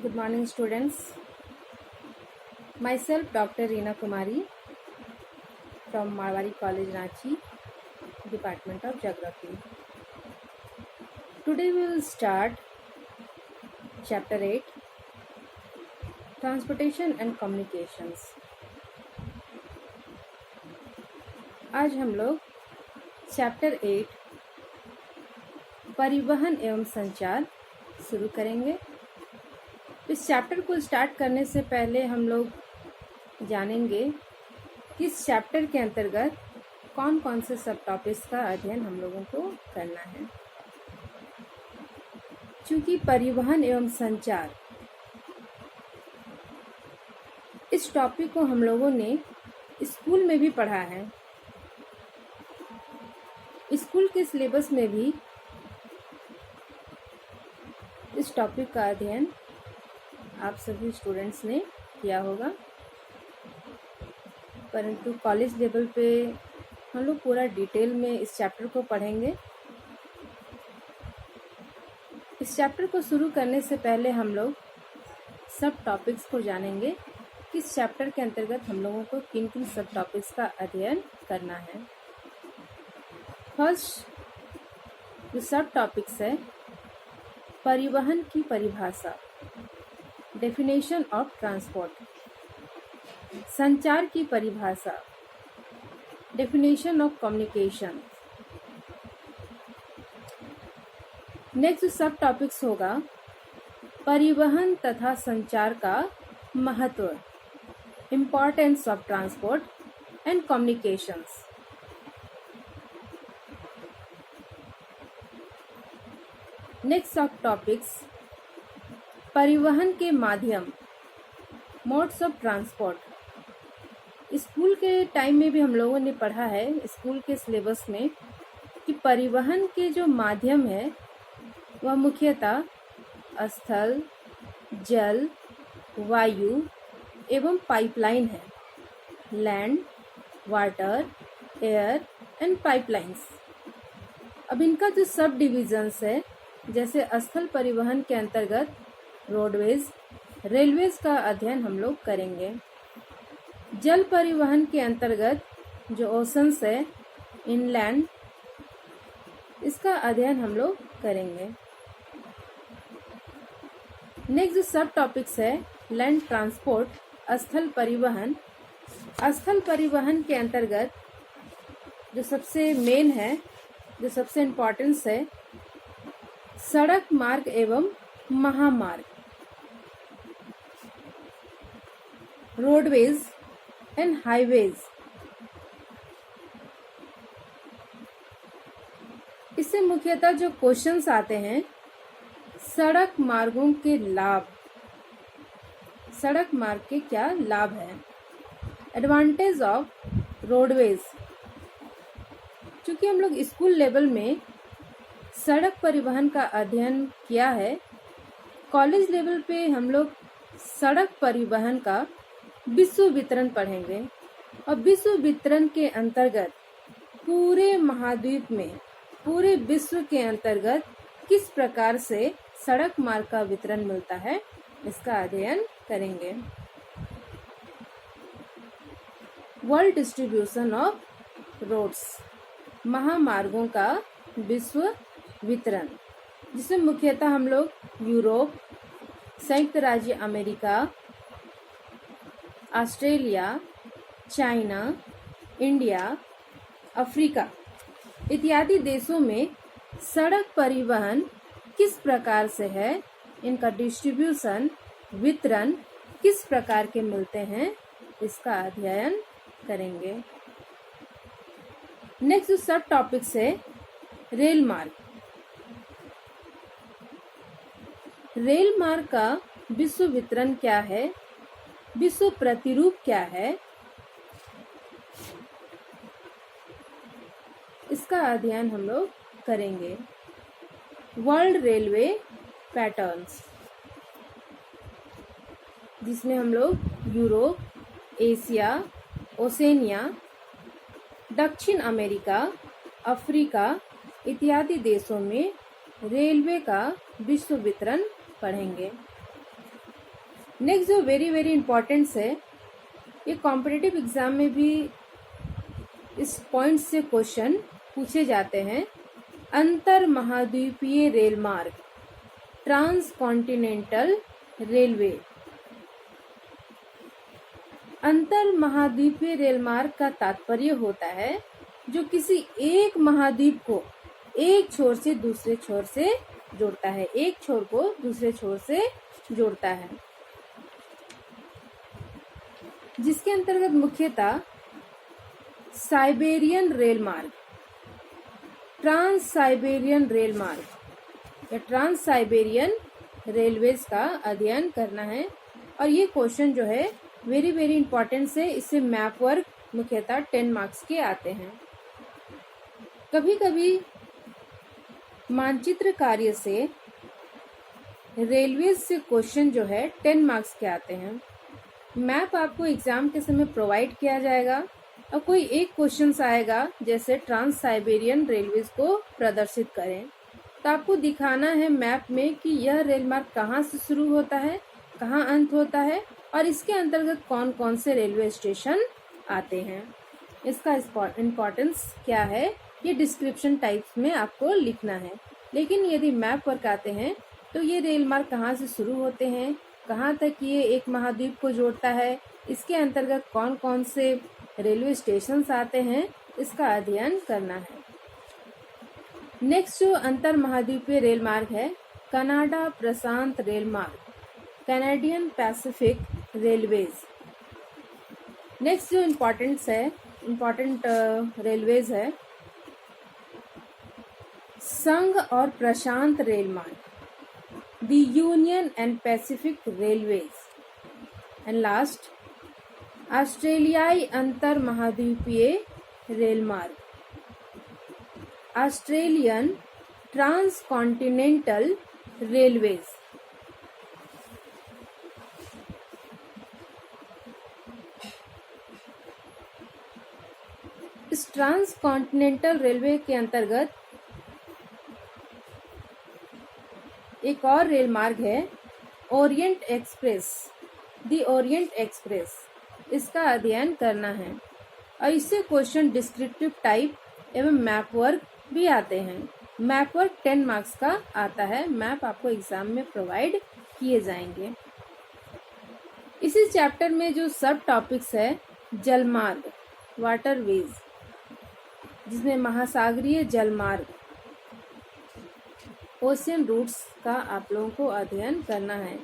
Good morning, students. Myself, Dr. Reena Kumari from Marwari College, Ranchi, Department of Geography. Today we will start Chapter 8, Transportation and Communications. आज हम लोग Chapter 8, परिवहन एवं संचार शुरू करेंगे। इस चैप्टर को स्टार्ट करने से पहले हम लोग जानेंगे कि इस चैप्टर के अंतर्गत कौन कौन से सब टॉपिक्स का अध्ययन हम लोगों को करना है। चूंकि परिवहन एवं संचार इस टॉपिक को हम लोगों ने स्कूल में भी पढ़ा है, स्कूल के सिलेबस में भी इस टॉपिक का अध्ययन आप सभी स्टूडेंट्स ने किया होगा, परंतु कॉलेज लेवल पे हम लोग पूरा डिटेल में इस चैप्टर को पढ़ेंगे। इस चैप्टर को शुरू करने से पहले हम लोग सब टॉपिक्स को जानेंगे कि इस चैप्टर के अंतर्गत हम लोगों को किन किन सब टॉपिक्स का अध्ययन करना है। फर्स्ट जो सब टॉपिक्स है, परिवहन की परिभाषा, डेफिनेशन ऑफ ट्रांसपोर्ट, संचार की परिभाषा, डेफिनेशन ऑफ कम्युनिकेशन। नेक्स्ट सब टॉपिक्स होगा परिवहन तथा संचार का महत्व, importance of transport and communications. Next सब टॉपिक्स परिवहन के माध्यम, मोड्स ऑफ ट्रांसपोर्ट। स्कूल के टाइम में भी हम लोगों ने पढ़ा है, स्कूल के सिलेबस में, कि परिवहन के जो माध्यम है वह मुख्यतः स्थल, जल, वायु एवं पाइपलाइन है। Land, water, air and pipelines. अब इनका जो सब डिविजन्स है, जैसे स्थल परिवहन के अंतर्गत रोडवेज, रेलवेज का अध्ययन हम लोग करेंगे। जल परिवहन के अंतर्गत जो ओशंस है, इनलैंड, इसका अध्ययन हम लोग करेंगे। नेक्स्ट जो सब टॉपिक्स है, लैंड ट्रांसपोर्ट, स्थल परिवहन। स्थल परिवहन के अंतर्गत जो सबसे मेन है, जो सबसे इम्पोर्टेंस है, सड़क मार्ग एवं महामार्ग, रोडवेज एंड हाईवेज। इससे मुख्यतः जो क्वेश्चंस आते हैं, सड़क मार्गों के लाभ, सड़क मार्ग के क्या लाभ है, एडवांटेज ऑफ रोडवेज। चूंकि हम लोग स्कूल लेवल में सड़क परिवहन का अध्ययन किया है, कॉलेज लेवल पे हम लोग सड़क परिवहन का विश्व वितरण पढ़ेंगे। और विश्व वितरण के अंतर्गत पूरे महाद्वीप में, पूरे विश्व के अंतर्गत किस प्रकार से सड़क मार्ग का वितरण मिलता है, इसका अध्ययन करेंगे। वर्ल्ड डिस्ट्रीब्यूशन ऑफ रोड्स, महामार्गों का विश्व वितरण, जिसमें मुख्यतः हम लोग यूरोप, संयुक्त राज्य America, Australia, China, India, Africa इत्यादि देशों में सड़क परिवहन किस प्रकार से है, इनका डिस्ट्रीब्यूशन, वितरण किस प्रकार के मिलते हैं, इसका अध्ययन करेंगे। नेक्स्ट सब टॉपिक्स है रेल मार्ग। रेल मार्ग का विश्व वितरण क्या है, विश्व प्रतिरूप क्या है, इसका अध्ययन हम लोग करेंगे। वर्ल्ड रेलवे पैटर्न्स, जिसमें हम लोग यूरोप, एशिया, ओसेनिया, दक्षिण अमेरिका, अफ्रीका इत्यादि देशों में रेलवे का विश्व वितरण पढ़ेंगे। नेक्स्ट जो वेरी वेरी इंपॉर्टेंट है, ये कॉम्पिटिटिव एग्जाम में भी इस पॉइंट से क्वेश्चन पूछे जाते हैं। अंतर महाद्वीपीय रेल मार्ग, ट्रांस कॉन्टिनेंटल रेलवे। अंतर महाद्वीपीय रेल मार्ग का तात्पर्य होता है जो किसी एक महाद्वीप को एक छोर से दूसरे छोर से जोड़ता है, एक छोर को दूसरे छोर से जोड़ता है, जिसके अंतर्गत मुख्यतः साइबेरियन रेल मार्ग, ट्रांस साइबेरियन रेल मार्ग या ट्रांस साइबेरियन रेलवेज का अध्ययन करना है। और ये क्वेश्चन जो है वेरी वेरी इंपॉर्टेंट है। इससे मैप वर्क मुख्यतः 10 मार्क्स के आते हैं। कभी कभी मानचित्र कार्य से रेलवेज से क्वेश्चन जो है 10 मार्क्स के आते हैं। मैप आपको एग्जाम के समय प्रोवाइड किया जाएगा और कोई एक क्वेश्चन आएगा जैसे ट्रांस साइबेरियन रेलवेज को प्रदर्शित करें, तो आपको दिखाना है मैप में कि यह रेल मार्ग कहाँ से शुरू होता है, कहाँ अंत होता है और इसके अंतर्गत कौन कौन से रेलवे स्टेशन आते हैं। इसका इम्पोर्टेंस क्या है ये डिस्क्रिप्शन टाइप्स में आपको लिखना है। लेकिन यदि मैप वर्क आते हैं तो ये रेल मार्ग कहाँ से शुरू होते हैं, कहाँ तक ये एक महाद्वीप को जोड़ता है, इसके अंतर्गत कौन कौन से रेलवे स्टेशन आते हैं, इसका अध्ययन करना है। नेक्स्ट जो अंतर महाद्वीपीय रेल मार्ग है, कनाडा प्रशांत रेल मार्ग, कैनेडियन पैसिफिक रेलवेज। नेक्स्ट जो इम्पोर्टेंट रेलवेज है, संघ और प्रशांत रेल मार्ग, the union and Pacific railways. And last ऑस्ट्रेलियाई अंतर महाद्वीपीय रेल मार्ग, ऑस्ट्रेलियन ट्रांस कॉन्टिनेंटल रेलवेज। इस ट्रांस कॉन्टिनेंटल रेलवे के अंतर्गत एक और रेल मार्ग है Orient express, the Orient express. इसका अध्ययन करना है और इससे क्वेश्चन डिस्क्रिप्टिव टाइप एवं मैप वर्क भी आते हैं। मैप वर्क 10 मार्क्स का आता है। मैप आपको एग्जाम में प्रोवाइड किए जाएंगे। इसी चैप्टर में जो सब टॉपिक्स है, जलमार्ग, वाटरवेज, जिसमें महासागरीय जलमार्ग, ओशियन रूट्स का आप लोगों को अध्ययन करना है।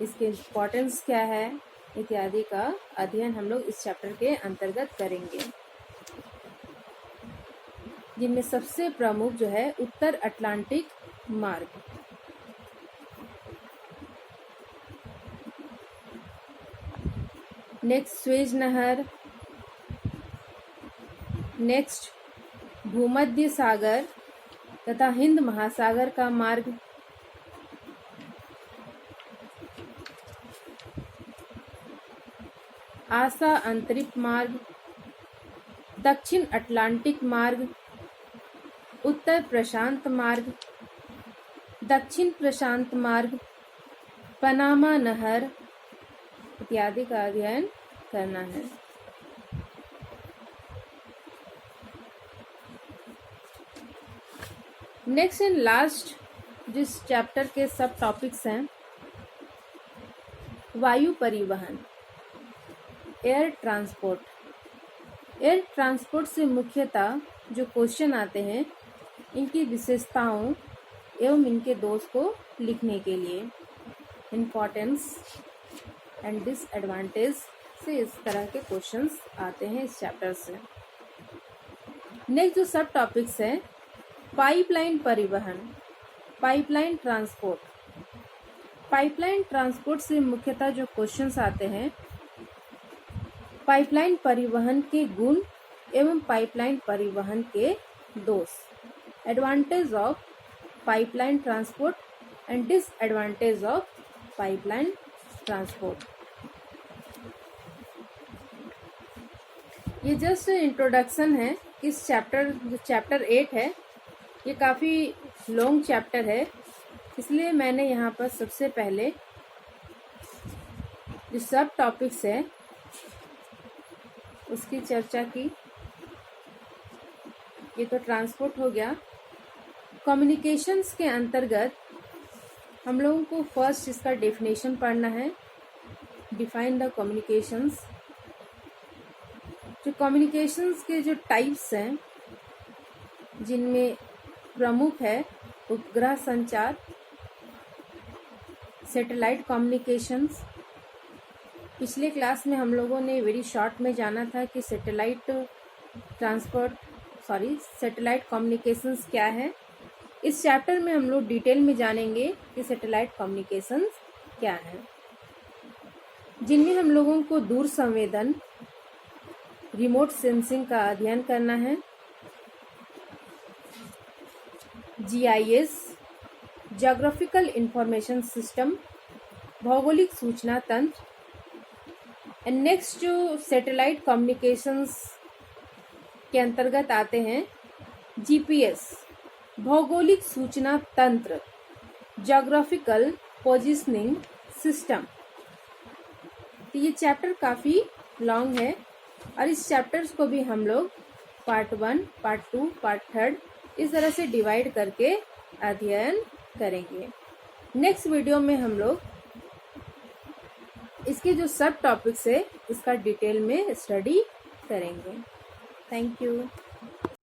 इसके इम्पोर्टेंस क्या है इत्यादि का अध्ययन हम लोग इस चैप्टर के अंतर्गत करेंगे, जिनमें सबसे प्रमुख जो है उत्तर अटलांटिक मार्ग। नेक्स्ट स्वेज नहर, नेक्स्ट भूमध्य सागर तथा हिंद महासागर का मार्ग, आसा अंतरिक्ष मार्ग, दक्षिण अटलांटिक मार्ग, उत्तर प्रशांत मार्ग, दक्षिण प्रशांत मार्ग, पनामा नहर इत्यादि का अध्ययन करना है। नेक्स्ट एंड लास्ट जिस चैप्टर के सब टॉपिक्स हैं, वायु परिवहन, एयर ट्रांसपोर्ट। एयर ट्रांसपोर्ट से मुख्यतः जो क्वेश्चन आते हैं, इनकी विशेषताओं एवं इनके दोष को लिखने के लिए, इम्पोर्टेंस एंड डिसएडवांटेज से इस तरह के क्वेश्चंस आते हैं इस चैप्टर से। नेक्स्ट जो सब टॉपिक्स है, पाइपलाइन परिवहन, पाइपलाइन ट्रांसपोर्ट। पाइपलाइन ट्रांसपोर्ट से मुख्यतः जो क्वेश्चंस आते हैं, पाइपलाइन परिवहन के गुण एवं पाइपलाइन परिवहन के दोष, advantage of pipeline transport and disadvantage of pipeline transport. ये जस्ट इंट्रोडक्शन है इस चैप्टर, जो चैप्टर 8 है, ये काफ़ी लॉन्ग चैप्टर है, इसलिए मैंने यहाँ पर सबसे पहले जो सब टॉपिक्स है उसकी चर्चा की। ये तो ट्रांसपोर्ट हो गया। कम्युनिकेशंस के अंतर्गत हम लोगों को फर्स्ट इसका डेफिनेशन पढ़ना है, डिफाइन द कम्युनिकेशंस। जो कम्युनिकेशंस के जो टाइप्स हैं, जिनमें प्रमुख है उपग्रह संचार, सैटेलाइट कम्युनिकेशंस। पिछले क्लास में हम लोगों ने वेरी शॉर्ट में जाना था कि सैटेलाइट कम्युनिकेशंस क्या है। इस चैप्टर में हम लोग डिटेल में जानेंगे कि सैटेलाइट कम्युनिकेशंस क्या है, जिनमें हम लोगों को दूर संवेदन, रिमोट सेंसिंग का अध्ययन करना है, GIS, ज्योग्राफिकल इंफॉर्मेशन सिस्टम, भौगोलिक सूचना तंत्र। एंड नेक्स्ट जो सैटेलाइट कम्युनिकेशंस के अंतर्गत आते हैं GPS, भौगोलिक सूचना तंत्र, ज्योग्राफिकल पोजिशनिंग सिस्टम। तो ये चैप्टर काफ़ी लॉन्ग है और इस चैप्टर्स को भी हम लोग पार्ट 1, पार्ट 2, पार्ट 3 इस तरह से डिवाइड करके अध्ययन करेंगे। नेक्स्ट वीडियो में हम लोग इसके जो सब टॉपिक्स है इसका डिटेल में स्टडी करेंगे। Thank you.